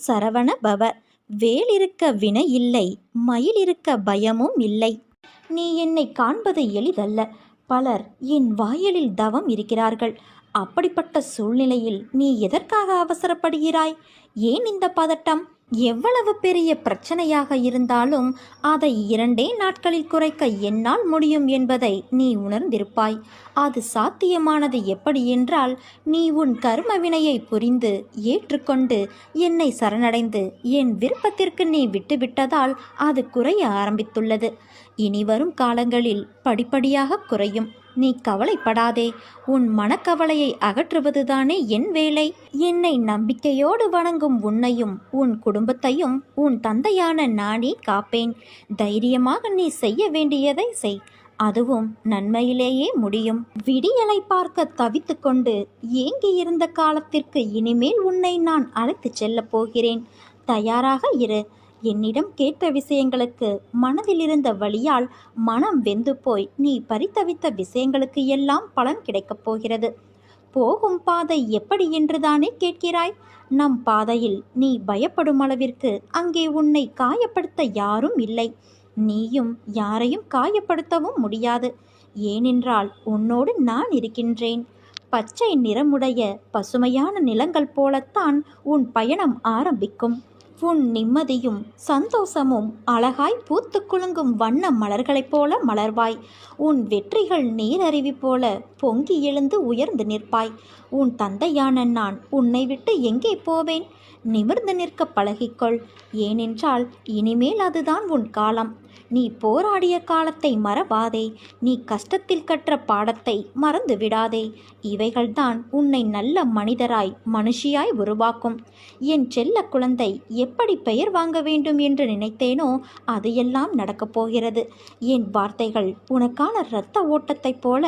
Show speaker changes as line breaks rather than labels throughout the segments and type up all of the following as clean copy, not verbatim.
சரவண பவ. வேல் இருக்க வினை இல்லை, மயில் இருக்க பயமும் இல்லை. நீ என்னை காண்பது எளிதல்ல. பலர் என் வாயிலில் தவம் இருக்கிறார்கள். அப்படிப்பட்ட சூழ்நிலையில் நீ எதற்காக அவசரப்படுகிறாய்? ஏன் இந்த பதட்டம்? எவ்வளவு பெரிய பிரச்சனையாக இருந்தாலும் அதை 2 நாட்களில் குறைக்க என்னால் முடியும் என்பதை நீ உணர்ந்திருப்பாய். அது சாத்தியமானது எப்படி என்றால், நீ உன் கர்ம வினையை புரிந்து ஏற்றுக்கொண்டு என்னை சரணடைந்து என் விருப்பத்திற்கு நீ விட்டுவிட்டதால் அது குறைய ஆரம்பித்துள்ளது. இனி வரும் காலங்களில் படிப்படியாக குறையும். நீ கவலைப்படாதே. உன் மனக்கவலையை அகற்றுவதுதானே என் வேலை. என்னை நம்பிக்கையோடு வணங்கும் உன்னையும் உன் குடும்பத்தையும் உன் தந்தையான நானே காப்பேன். தைரியமாக நீ செய்ய வேண்டியதை செய். அதுவும் நன்மையிலேயே முடியும். விடியலை பார்க்க தவித்து கொண்டு ஏங்கியிருந்த காலத்திற்கு இனிமேல் உன்னை நான் அழைத்துச் செல்லப் போகிறேன். தயாராக இரு. என்னிடம் கேட்ட விஷயங்களுக்கு மனதில் இருந்த வலியால் மனம் வெந்து போய் நீ பரிதவித்த விஷயங்களுக்கு எல்லாம் பலன் கிடைக்கப் போகிறது. போகும் பாதை எப்படி என்றுதானே கேட்கிறாய்? நம் பாதையில் நீ பயப்படும் அளவிற்கு அங்கே உன்னை காயப்படுத்த யாரும் இல்லை. நீயும் யாரையும் காயப்படுத்தவும் முடியாது. ஏனென்றால் உன்னோடு நான் இருக்கின்றேன். பச்சை நிறமுடைய பசுமையான நிலங்கள் போலத்தான் உன் பயணம் ஆரம்பிக்கும். உன் நிம்மதியும் சந்தோஷமும் அழகாய் பூத்து குலுங்கும் வண்ண மலர்களைப் போல மலர்வாய். உன் வெற்றிகள் நீரருவி போல பொங்கி எழுந்து உயர்ந்து நிற்பாய். உன் தந்தையான நான் உன்னை விட்டு எங்கே போவேன்? நிமிர்ந்து நிற்க பழகிக்கொள். ஏனென்றால் இனிமேல் அதுதான் உன் காலம். நீ போராடிய காலத்தை மறவாதே. நீ கஷ்டத்தில் கற்ற பாடத்தை மறந்து விடாதே. இவைகள்தான் உன்னை நல்ல மனிதராய் மனுஷியாய் உருவாக்கும். என் செல்ல குழந்தை, எப்படி பெயர் வாங்க வேண்டும் என்று நினைத்தேனோ அது எல்லாம் நடக்கப் போகிறது. என் வார்த்தைகள் உனக்கான இரத்த ஓட்டத்தைப் போல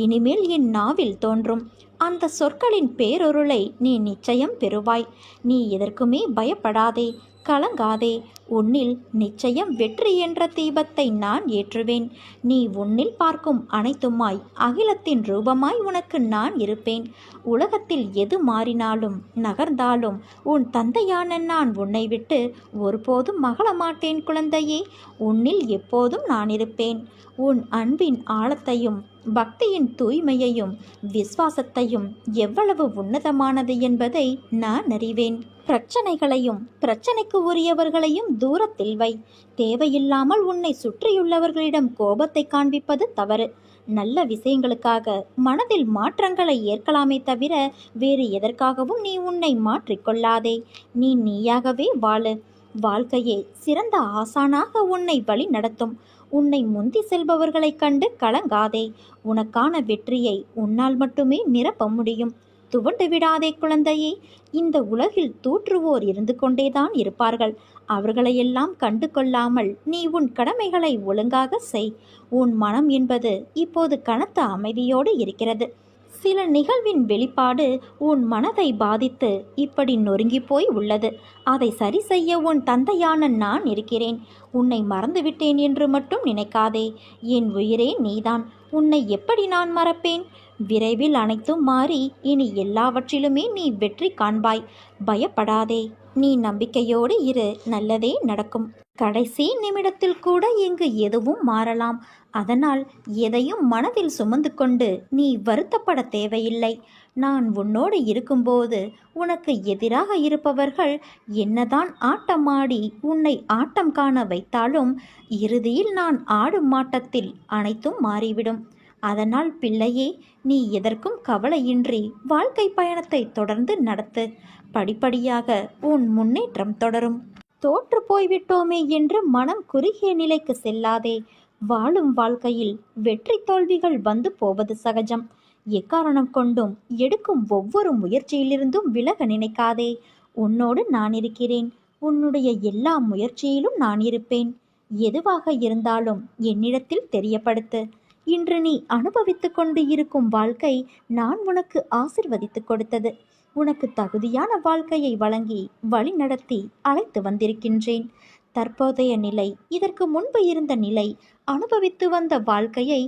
இனிமேல் என் நாவில் தோன்றும். அந்த சொற்களின் பேரொருளை நீ நிச்சயம் பெறுவாய். நீ எதற்குமே பயப்படாதே, கலங்காதே. உன்னில் நிச்சயம் வெற்றி என்ற தீபத்தை நான் ஏற்றுவேன். நீ உன்னில் பார்க்கும் அனைத்துமாய் அகிலத்தின் ரூபமாய் உனக்கு நான் இருப்பேன். உலகத்தில் எது மாறினாலும் நகர்ந்தாலும் உன் தந்தையான நான் உன்னை விட்டு ஒருபோதும் மகள மாட்டேன் குழந்தையே. உன்னில் எப்போதும் நான் இருப்பேன். உன் அன்பின் ஆழத்தையும் பக்தியின் தூய்மையையும் விசுவாசத்தையும் எவ்வளவு உன்னதமானது என்பதை நான் அறிவேன். பிரச்சனைகளையும் பிரச்சனைக்கு உரியவர்களையும் தூரத்தில் வை. தேவையில்லாமல் உன்னை சுற்றியுள்ளவர்களிடம் கோபத்தை காண்பிப்பது தவறு. நல்ல விஷயங்களுக்காக மனதில் மாற்றங்களை ஏற்கலாமே தவிர வேறு எதற்காகவும் நீ உன்னை மாற்றிக்கொள்ளாதே. நீ நீயாகவே வாழு. வாழ்க்கையே சிறந்த ஆசானாக உன்னை வழி நடத்தும். உன்னை முந்தி செல்பவர்களைக் கண்டு கலங்காதே. உனக்கான வெற்றியை உன்னால் மட்டுமே நிரப்ப முடியும். துவண்டு விடாதே குழந்தையே. இந்த உலகில் தூற்றுவோர் இருந்து கொண்டேதான் இருப்பார்கள். அவர்களையெல்லாம் கண்டு கொள்ளாமல் நீ உன் கடமைகளை ஒழுங்காக செய். உன் மனம் என்பது இப்போது கனத்த அமைதியோடு இருக்கிறது. சில நிகழ்வின் வெளிப்பாடு உன் மனதை பாதித்து இப்படி நொறுங்கி போய் உள்ளது. அதை சரி செய்ய உன் தந்தையான நான் இருக்கிறேன். உன்னை மறந்துவிட்டேன் என்று மட்டும் நினைக்காதே. என் உயிரே நீதான். உன்னை எப்படி நான் மறப்பேன்? விரைவில் அனைத்தும் மாறி இனி எல்லாவற்றிலுமே நீ வெற்றி காண்பாய். பயப்படாதே. நீ நம்பிக்கையோடு இரு. நல்லதே நடக்கும். கடைசி நிமிடத்தில் கூட இங்கு எதுவும் மாறலாம். அதனால் எதையும் மனதில் சுமந்து கொண்டு நீ வருத்தப்பட தேவையில்லை. நான் உன்னோடு இருக்கும்போது உனக்கு எதிராக இருப்பவர்கள் என்னதான் ஆட்டமாடி உன்னை ஆட்டம் காண வைத்தாலும் இறுதியில் நான் ஆடும் ஆட்டத்தில் அனைத்தும் மாறிவிடும். அதனால் பிள்ளையே, நீ எதற்கும் கவலையின்றி வாழ்க்கை பயணத்தை தொடர்ந்து நடத்து. படிப்படியாக உன் முன்னேற்றம் தொடரும். தோற்று போய்விட்டோமே என்று மனம் குறுகிய நிலைக்கு செல்லாதே. வாழும் வாழ்க்கையில் வெற்றி தோல்விகள் வந்து போவது சகஜம். எக்காரணம் கொண்டும் எடுக்கும் ஒவ்வொரு முயற்சியிலிருந்தும் விலக நினைக்காதே. உன்னோடு நான் இருக்கிறேன். உன்னுடைய எல்லா முயற்சியிலும் நான் இருப்பேன். எதுவாக இருந்தாலும் என்னிடத்தில் தெரியப்படுத்து. இன்று நீ அனுபவித்து கொண்டு இருக்கும் வாழ்க்கை நான் உனக்கு ஆசிர்வதித்து கொடுத்தது. உனக்கு தகுதியான வாழ்க்கையை வழங்கி வழி நடத்தி அழைத்து வந்திருக்கின்றேன். தற்போதைய நிலை, இதற்கு முன்பு இருந்த நிலை, அனுபவித்து வந்த வாழ்க்கையை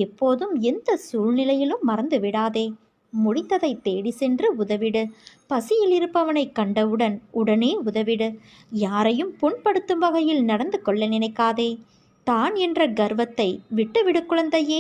எப்போதும் எந்த சூழ்நிலையிலும் மறந்து விடாதே. முடிந்ததை தேடி சென்று உதவிடு. பசியில் இருப்பவனை கண்டவுடன் உடனே உதவிடு. யாரையும் புண்படுத்தும் வகையில் நடந்து கொள்ள நினைக்காதே. தான் என்ற கர்வத்தை விட்டுவிடு குழந்தையே.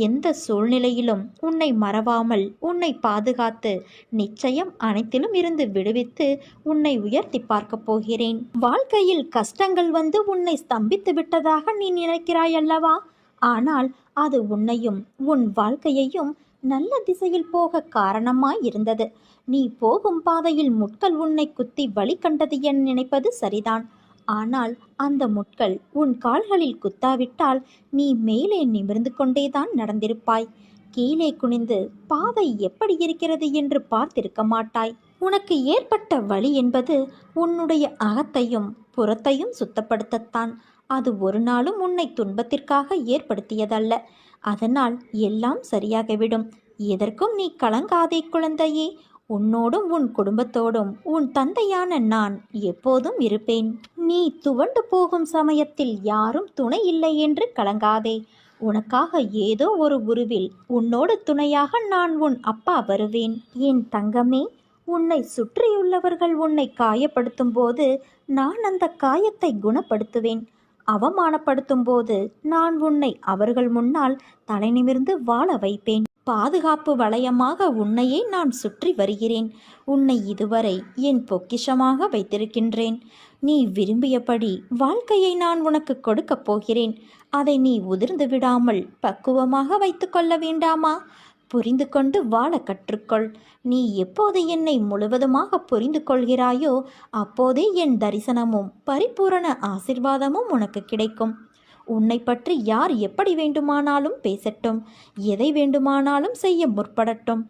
எந்த சூழ்நிலையிலும் உன்னை மறவாமல் உன்னை பாதுகாத்து நிச்சயம் அனைத்திலும் இருந்து விடுவித்து உன்னை உயர்த்தி பார்க்கப் போகிறேன். வாழ்க்கையில் கஷ்டங்கள் வந்து உன்னை ஸ்தம்பித்து விட்டதாக நீ நினைக்கிறாய் அல்லவா? ஆனால் அது உன்னையும் உன் வாழ்க்கையையும் நல்ல திசையில் போக காரணமாய் இருந்தது. நீ போகும் பாதையில் முட்கள் உன்னை குத்தி வழி கண்டது என நினைப்பது சரிதான். ஆனால் அந்த முட்கள் உன் கால்களில் குத்தாவிட்டால் நீ மேலே நிமிர்ந்து கொண்டேதான் நடந்திருப்பாய். கீழே குனிந்து பாதை எப்படி இருக்கிறது என்று பார்த்திருக்க மாட்டாய். உனக்கு ஏற்பட்ட வலி என்பது உன்னுடைய அகத்தையும் புறத்தையும் சுத்தப்படுத்தத்தான். அது ஒரு நாளும் உன்னை துன்பத்திற்காக ஏற்படுத்தியதல்ல. அதனால் எல்லாம் சரியாகிவிடும். எதற்கும் நீ கலங்காதே குழந்தையே. உன்னோடும் உன் குடும்பத்தோடும் உன் தந்தையான நான் எப்போதும் இருப்பேன். நீ துவண்டு போகும் சமயத்தில் யாரும் துணை இல்லை என்று கலங்காதே. உனக்காக ஏதோ ஒரு உருவில் உன்னோடு துணையாக நான் உன் அப்பா வருவேன். என் தங்கமே, உன்னை சுற்றியுள்ளவர்கள் உன்னை காயப்படுத்தும் போது நான் அந்த காயத்தை குணப்படுத்துவேன். அவமானப்படுத்தும் போது நான் உன்னை அவர்கள் முன்னால் தலை நிமிர்ந்து வாழ வைப்பேன். பாதுகாப்பு வளையமாக உன்னையே நான் சுற்றி வருகிறேன். உன்னை இதுவரை என் பொக்கிஷமாக வைத்திருக்கின்றேன். நீ விரும்பியபடி வாழ்க்கையை நான் உனக்கு கொடுக்கப் போகிறேன். அதை நீ உதிர்ந்து விடாமல் பக்குவமாக வைத்து கொள்ள வேண்டாமா? புரிந்து கொண்டு வாழ கற்றுக்கொள். நீ எப்போது என்னை முழுவதுமாக புரிந்து கொள்கிறாயோ அப்போதே என் தரிசனமும் பரிபூரண ஆசிர்வாதமும் உனக்கு கிடைக்கும். உன்னை பற்றி யார் எப்படி வேண்டுமானாலும் பேசட்டும், எதை வேண்டுமானாலும் செய்ய முற்படட்டும்.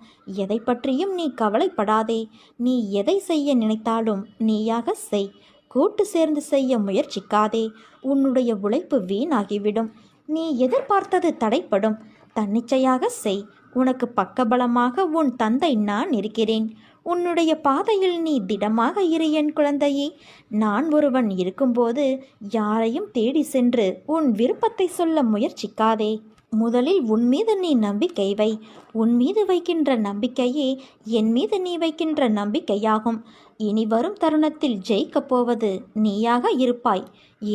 எதை பற்றியும் நீ கவலைப்படாதே. நீ எதை செய்ய நினைத்தாலும் நீயாக செய். கூட்டு சேர்ந்து செய்ய முயற்சிக்காதே. உன்னுடைய உழைப்பு வீணாகிவிடும். நீ எதிர்பார்த்தது தடைப்படும். தன்னிச்சையாக செய். உனக்கு பக்கபலமாக உன் தந்தை நான் இருக்கிறேன். உன்னுடைய பாதையில் நீ திடமாக இரு என் குழந்தையே. நான் ஒருவன் இருக்கும்போது யாரையும் தேடி சென்று உன் விருப்பத்தை சொல்ல முயற்சிக்காதே. முதலில் உன் மீது நீ நம்பிக்கை வை. உன் மீது வைக்கின்ற நம்பிக்கையே என் மீது நீ வைக்கின்ற நம்பிக்கையாகும். இனி வரும் தருணத்தில் ஜெயிக்கப் போவது நீயாக இருப்பாய்.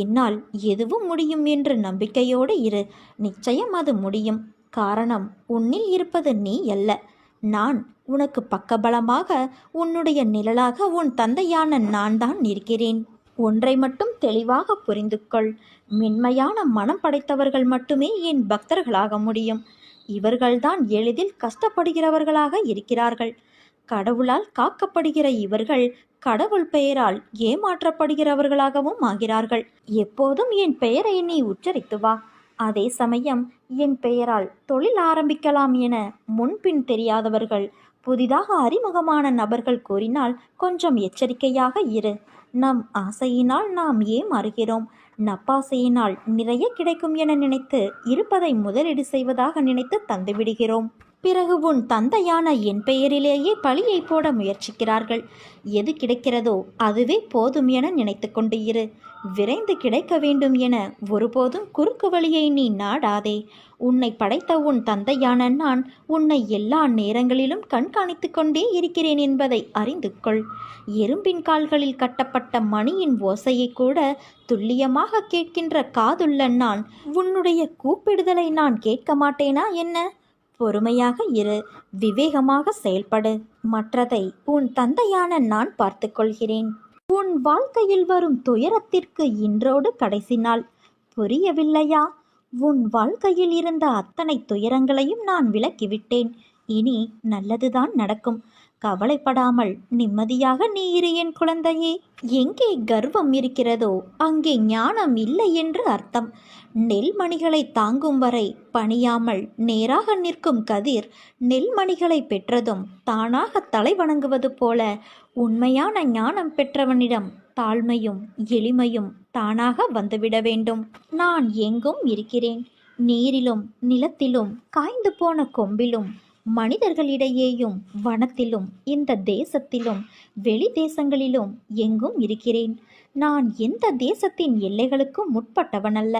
என்னால் எதுவும் முடியும் என்று நம்பிக்கையோடு இரு. நிச்சயம் அது முடியும். காரணம் உன்னில் இருப்பது நீ அல்ல, நான். உனக்கு பக்கபலமாக உன்னுடைய நிழலாக உன் தந்தையான நான் தான் இருக்கிறேன். ஒன்றை மட்டும் தெளிவாக புரிந்து கொள். மென்மையான மனம் படைத்தவர்கள் மட்டுமே என் பக்தர்களாக முடியும். இவர்கள்தான் எளிதில் கஷ்டப்படுகிறவர்களாக இருக்கிறார்கள். கடவுளால் காக்கப்படுகிற இவர்கள் கடவுள் பெயரால் ஏமாற்றப்படுகிறவர்களாகவும் ஆகிறார்கள். எப்போதும் என் பெயரை நீ உச்சரித்து வா. அதே சமயம் என் பெயரால் தொழில் ஆரம்பிக்கலாம் என முன்பின் தெரியாதவர்கள், புதிதாக அறிமுகமான நபர்கள் கூறினால் கொஞ்சம் எச்சரிக்கையாக இரு. நம் ஆசையினால் நாம் ஏமாறுகிறோம். நப்பாசையினால் நிறைய கிடைக்கும் என நினைத்து இருப்பதை முதலீடு செய்வதாக நினைத்து தந்துவிடுகிறோம். பிறகு உன் தந்தையான என் பெயரிலேயே பழியை போட முயற்சிக்கிறார்கள். எது கிடைக்கிறதோ அதுவே போதும் என நினைத்து கொண்டு இரு. விரைந்து கிடைக்க வேண்டும் என ஒருபோதும் குறுக்கு வழியை நீ நாடாதே. உன்னை படைத்த உன் தந்தையான நான் உன்னை எல்லா நேரங்களிலும் கண்காணித்து கொண்டே இருக்கிறேன் என்பதை அறிந்து கொள். எறும்பின் கால்களில் கட்டப்பட்ட மணியின் ஓசையை கூட துல்லியமாக கேட்கின்ற காதுள்ள நான் உன்னுடைய கூப்பிடுதலை நான் கேட்க மாட்டேனா என்ன? பொறுமையாக இரு. விவேகமாக செயல்படு. மற்றதை உன் தந்தையான நான் பார்த்து கொள்கிறேன். உன் வாழ்க்கையில் வரும் துயரத்திற்கு இன்றோடு கடைசி நாள். புரியவில்லையா? உன் வாழ்க்கையில் இருந்த அத்தனை துயரங்களையும் நான் விலக்கிவிட்டேன். இனி நல்லதுதான் நடக்கும். கவலைப்படாமல் நிம்மதியாக நீ இரு என் குழந்தையே. எங்கே கர்வம் இருக்கிறதோ அங்கே ஞானம் இல்லை என்று அர்த்தம். நெல்மணிகளை தாங்கும் வரை பணியாமல் நேராக நிற்கும் கதிர் நெல்மணிகளை பெற்றதும் தானாக தலை வணங்குவது போல உண்மையான ஞானம் பெற்றவனிடம் தாழ்மையும் எளிமையும் தானாக வந்துவிட வேண்டும். நான் எங்கும் இருக்கிறேன். நீரிலும் நிலத்திலும் காய்ந்து போன கொம்பிலும் மனிதர்களிடையேயும் வனத்திலும் இந்த தேசத்திலும் வெளி தேசங்களிலும் எங்கும் இருக்கிறேன். நான் எந்த தேசத்தின் எல்லைகளுக்கும் முற்பட்டவனல்ல.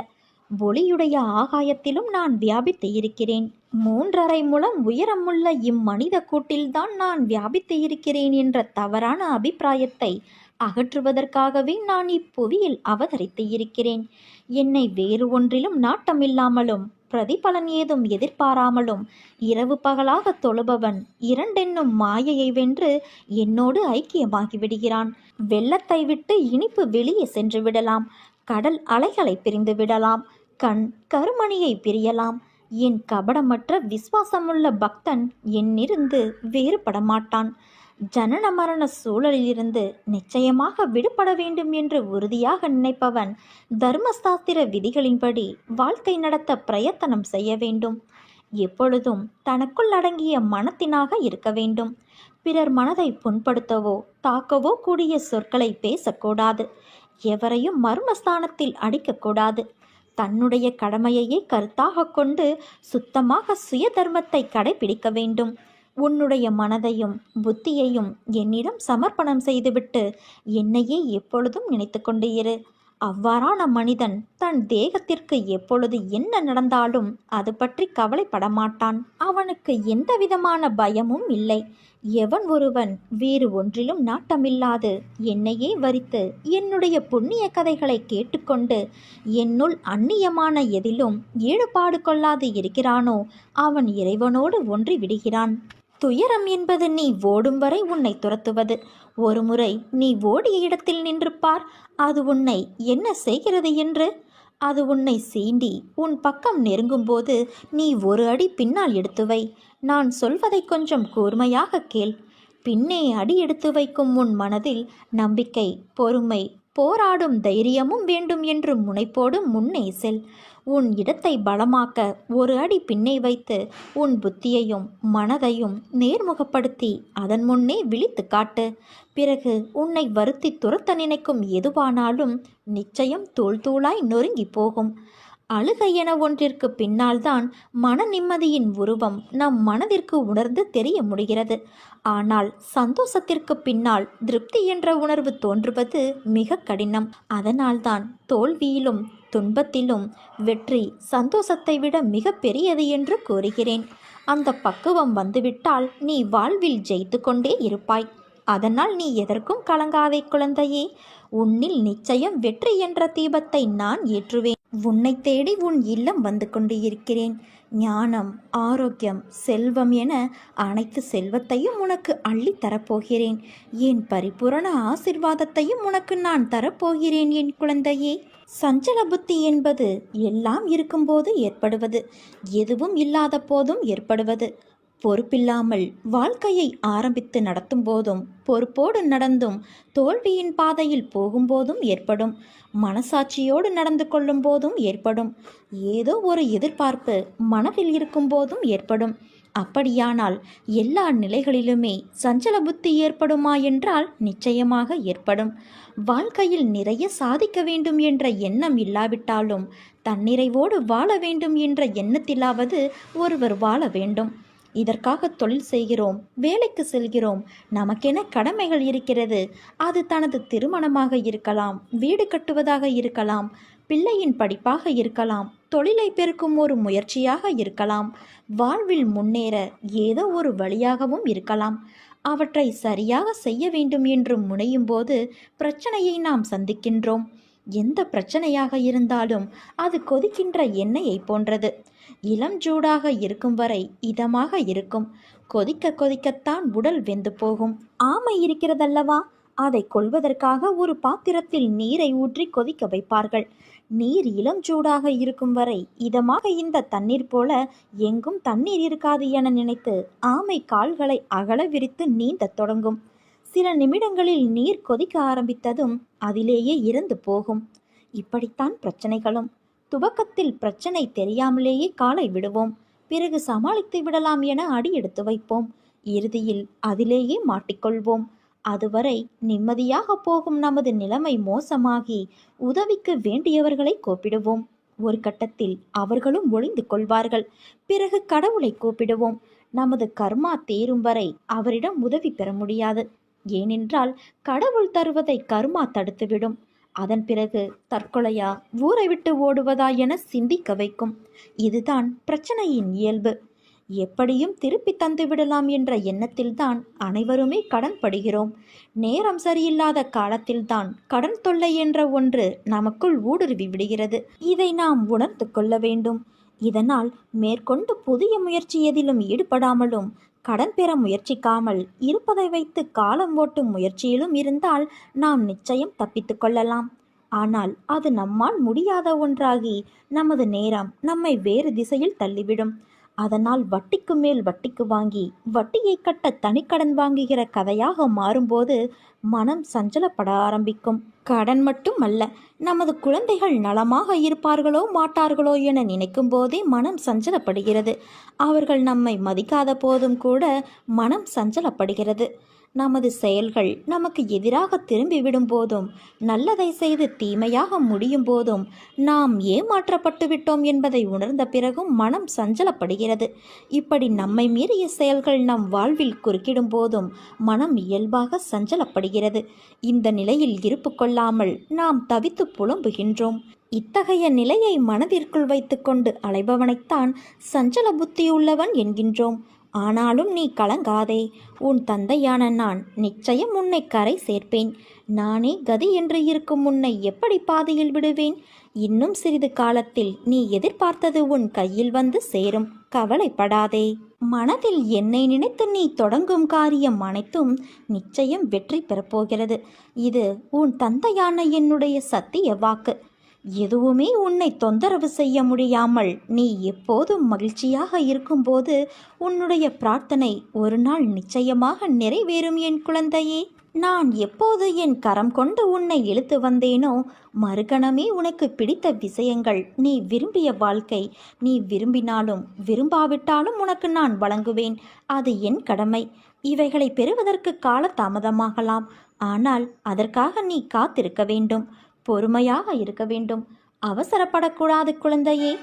ஒளியுடைய ஆகாயத்திலும் நான் வியாபித்து இருக்கிறேன். 3.5 முழம் உயரமுள்ள இம்மனித கூட்டில்தான் நான் வியாபித்து இருக்கிறேன் என்ற தவறான அபிப்பிராயத்தை அகற்றுவதற்காகவே நான் இப்புவியில் அவதரித்து இருக்கிறேன். என்னை வேறு ஒன்றிலும் நாட்டமில்லாமலும் பிரதிபலன் ஏதும் எதிர்பாராமலும் இரவு பகலாக தொழுபவன் இரண்டென்னும் மாயையை வென்று என்னோடு ஐக்கியமாகி விடுகிறான். வெள்ளத்தை விட்டு இனிப்பு வெளியே சென்று விடலாம், கடல் அலைகளை பிரிந்து விடலாம், கண் கருமணியை பிரியலாம். என் கபடமற்ற விசுவாசமுள்ள பக்தன் என்னிருந்து வேறுபட மாட்டான். ஜனன மரண சூழலிலிருந்து நிச்சயமாக விடுபட வேண்டும் என்று உறுதியாக நினைப்பவன் தர்மசாஸ்திர விதிகளின்படி வாழ்க்கை நடத்த பிரயத்தனம் செய்ய வேண்டும். எப்பொழுதும் தனக்குள் அடங்கிய மனத்தினாக இருக்க வேண்டும். பிறர் மனதை புண்படுத்தவோ தாக்கவோ கூடிய சொற்களை பேசக்கூடாது. எவரையும் மர்மஸ்தானத்தில் அடிக்கக்கூடாது. தன்னுடைய கடமையையே கருத்தாக கொண்டு சுத்தமாக சுய தர்மத்தை கடைபிடிக்க வேண்டும். உன்னுடைய மனதையும் புத்தியையும் என்னிடம் சமர்ப்பணம் செய்துவிட்டு என்னையே எப்பொழுதும் நினைத்து கொண்டு இரு. அவ்வாறான மனிதன் தன் தேகத்திற்கு எப்பொழுது என்ன நடந்தாலும் அது பற்றி கவலைப்பட மாட்டான். அவனுக்கு எந்த விதமான பயமும் இல்லை. எவன் ஒருவன் வேறு ஒன்றிலும் நாட்டமில்லாது என்னையே வரித்து என்னுடைய புண்ணிய கதைகளை கேட்டுக்கொண்டு என்னுள் அந்நியமான எதிலும் ஈடுபாடு கொள்ளாது இருக்கிறானோ அவன் இறைவனோடு ஒன்றி விடுகிறான். துயரம் என்பது நீ ஓடும் வரை உன்னை துரத்துவது. ஒருமுறை நீ ஓடிய இடத்தில் நின்று பார், அது உன்னை என்ன செய்கிறது என்று. அது உன்னை சீண்டி உன் பக்கம் நெருங்கும்போது நீ ஒரு அடி பின்னால் எடுத்து வை. நான் சொல்வதை கொஞ்சம் கூர்மையாக கேள். பின்னே அடி எடுத்து வைக்கும் உன் மனதில் நம்பிக்கை, பொறுமை, போராடும் தைரியமும் வேண்டும் என்று முனைப்போடு முன்னே செல். உன் இடத்தை பலமாக்க ஒரு அடி பின்னே வைத்து உன் புத்தியையும் மனதையும் நேர்முகப்படுத்தி அதன் முன்னே விழித்து காட்டு. பிறகு உன்னை வருத்தி துரத்த நினைக்கும் எதுவானாலும் நிச்சயம் தூள் தூளாய் நொறுங்கி போகும். அழுகை என ஒன்றிற்கு பின்னால்தான் மன நிம்மதியின் உருவம் நம் மனதிற்கு உணர்ந்து தெரிய முடிகிறது. ஆனால் சந்தோஷத்திற்கு பின்னால் திருப்தி என்ற உணர்வு தோன்றுவது மிக கடினம். அதனால்தான் தோல்வியிலும் துன்பத்திலும் வெற்றி சந்தோஷத்தை விட மிக பெரியது என்று கூறுகிறேன். அந்த பக்குவம் வந்துவிட்டால் நீ வாழ்வில் ஜெயித்து கொண்டே இருப்பாய். அதனால் நீ எதற்கும் கலங்காதே குழந்தையே. உன்னில் நிச்சயம் வெற்றி என்ற தீபத்தை நான் ஏற்றுவேன். உன்னை தேடி உன் இல்லம் வந்து கொண்டு இருக்கிறேன். ஞானம், ஆரோக்கியம், செல்வம் என அனைத்து செல்வத்தையும் உனக்கு அள்ளி தரப்போகிறேன். என் பரிபூரண ஆசிர்வாதத்தையும் உனக்கு நான் தரப்போகிறேன் என் குழந்தையே. சஞ்சல புத்தி என்பது எல்லாம் இருக்கும்போது ஏற்படுவது, எதுவும் இல்லாத போதும் ஏற்படுவது. பொறுப்பில்லாமல் வாழ்க்கையை ஆரம்பித்து நடத்தும் போதும் பொறுப்போடு நடந்தும் தோல்வியின் பாதையில் போகும்போதும் ஏற்படும். மனசாட்சியோடு நடந்து கொள்ளும் போதும் ஏற்படும். ஏதோ ஒரு எதிர்பார்ப்பு மனதில் இருக்கும் போதும் ஏற்படும். அப்படியானால் எல்லா நிலைகளிலுமே சஞ்சல புத்தி ஏற்படுமா என்றால் நிச்சயமாக ஏற்படும். வாழ்க்கையில் நிறைய சாதிக்க வேண்டும் என்ற எண்ணம் இல்லாவிட்டாலும் தன்னிறைவோடு வாழ வேண்டும் என்ற எண்ணத்திலாவது ஒருவர் வாழ வேண்டும். இதற்காக தொழில் செய்கிறோம், வேலைக்கு செல்கிறோம், நமக்கென கடமைகள் இருக்கிறது. அது தனது திருமணமாக இருக்கலாம், வீடு கட்டுவதாக இருக்கலாம், பிள்ளையின் படிப்பாக இருக்கலாம், தொழிலை பெருக்கும் ஒரு முயற்சியாக இருக்கலாம், வாழ்வில் முன்னேற ஏதோ ஒரு வழியாகவும் இருக்கலாம். அவற்றை சரியாக செய்ய வேண்டும் என்று முனையும் போது பிரச்சனையை நாம் சந்திக்கின்றோம். எந்த பிரச்சனையாக இருந்தாலும் அது கொதிக்கின்ற எண்ணெயை போன்றது. இளம் சூடாக இருக்கும் வரை இதமாக இருக்கும். கொதிக்க கொதிக்கத்தான் உடல் வெந்து போகும். ஆமை இருக்கிறதல்லவா, அதை கொல்வதற்காக ஒரு பாத்திரத்தில் நீரை ஊற்றி கொதிக்க வைப்பார்கள். நீர் இளம் சூடாக இருக்கும் வரை இதமாக இந்த தண்ணீர் போல எங்கும் தண்ணீர் இருக்காது என நினைத்து ஆமை கால்களை அகல விரித்து நீந்தத் தொடங்கும். சில நிமிடங்களில் நீர் கொதிக்க ஆரம்பித்ததும் அதிலேயே இறந்து போகும். இப்படித்தான் பிரச்சனைகளும். துவக்கத்தில் பிரச்சனை தெரியாமலேயே காலை விடுவோம். பிறகு சமாளித்து விடலாம் என அடி எடுத்து வைப்போம். இறுதியில் அதிலேயே மாட்டிக்கொள்வோம். அதுவரை நிம்மதியாக போகும் நமது நிலைமை மோசமாகி உதவிக்கு வேண்டியவர்களை கூப்பிடுவோம். ஒரு கட்டத்தில் அவர்களும் ஒளிந்து கொள்வார்கள். பிறகு கடவுளை கூப்பிடுவோம். நமது கர்மா தீரும் வரை அவரிடம் உதவி பெற முடியாது. ஏனென்றால் கடவுள் தருவதை கர்மா தடுத்துவிடும். அதன் பிறகு தற்கொலையா, ஊரை விட்டு ஓடுவதா என சிந்திக்க வைக்கும். இதுதான் பிரச்சனையின் இயல்பு. எப்படியும் திருப்பி தந்துவிடலாம் என்ற எண்ணத்தில்தான் அனைவருமே கடன் படுகிறோம். நேரம் சரியில்லாத காலத்தில்தான் கடன் தொல்லை என்ற ஒன்று நமக்குள் ஊடுருவி விடுகிறது. இதை நாம் உணர்ந்து கொள்ள வேண்டும். இதனால் மேற்கொண்டு புதிய முயற்சி எதிலும் ஈடுபடாமலும் கடன் பெற முயற்சிக்காமல் இருப்பதை வைத்து காலம் ஓட்டும் முயற்சியிலும் இருந்தால் நாம் நிச்சயம் தப்பித்து கொள்ளலாம். ஆனால் அது நம்மால் முடியாத ஒன்றாகி நமது நேரம் நம்மை வேறு திசையில் தள்ளிவிடும். அதனால் வட்டிக்கு மேல் வட்டிக்கு வாங்கி வட்டியை கட்ட தனிக்கடன் வாங்குகிற கதையாக மாறும்போது மனம் சஞ்சலப்பட ஆரம்பிக்கும். கடன் மட்டும் அல்ல, நமது குழந்தைகள் நலமாக இருப்பார்களோ மாட்டார்களோ என நினைக்கும் போதே மனம் சஞ்சலப்படுகிறது. அவர்கள் நம்மை மதிக்காத போதும் கூட மனம் சஞ்சலப்படுகிறது. நமது செயல்கள் நமக்கு எதிராக திரும்பிவிடும் போதும், நல்லதை செய்து தீமையாக முடியும் போதும், நாம் ஏமாற்றப்பட்டு விட்டோம் என்பதை உணர்ந்த பிறகும் மனம் சஞ்சலப்படுகிறது. இப்படி நம்மை மீறிய செயல்கள் நம் வாழ்வில் குறுக்கிடும் போதும் மனம் இயல்பாக சஞ்சலப்படுகிறது. இந்த நிலையில் இருப்பு கொள்ளாமல் நாம் தவித்து புலம்புகின்றோம். இத்தகைய நிலையை மனதிற்குள் வைத்துக்கொண்டு அலைபவனைத்தான் சஞ்சல புத்தியுள்ளவன் என்கின்றோம். ஆனாலும் நீ கலங்காதே. உன் தந்தையான நான் நிச்சயம் உன்னை கரை சேர்ப்பேன். நானே கதி என்று இருக்கும் உன்னை எப்படி பாதையில் விடுவேன்? இன்னும் சிறிது காலத்தில் நீ எதிர்பார்த்தது உன் கையில் வந்து சேரும். கவலைப்படாதே. மனதில் என்னை நினைத்து நீ தொடங்கும் காரியம் அனைத்தும் நிச்சயம் வெற்றி பெறப்போகிறது. இது உன் தந்தையான என்னுடைய சத்திய வாக்கு. எதுவுமே உன்னை தொந்தரவு செய்ய முடியாமல் நீ எப்போதும் மகிழ்ச்சியாக இருக்கும்போது உன்னுடைய பிரார்த்தனை ஒரு நாள் நிச்சயமாக நிறைவேறும் என் குழந்தையே. நான் எப்போது என் கரம் கொண்டு உன்னை இழுத்து வந்தேனோ மறுகணமே உனக்கு பிடித்த விஷயங்கள், நீ விரும்பிய வாழ்க்கை, நீ விரும்பினாலும் விரும்பாவிட்டாலும் உனக்கு நான் வழங்குவேன். அது என் கடமை. இவைகளை பெறுவதற்கு கால தாமதமாகலாம். ஆனால் அதற்காக நீ காத்திருக்க வேண்டும். பொறுமையாக இருக்க வேண்டும். அவசரப்படக்கூடாது குழந்தையே.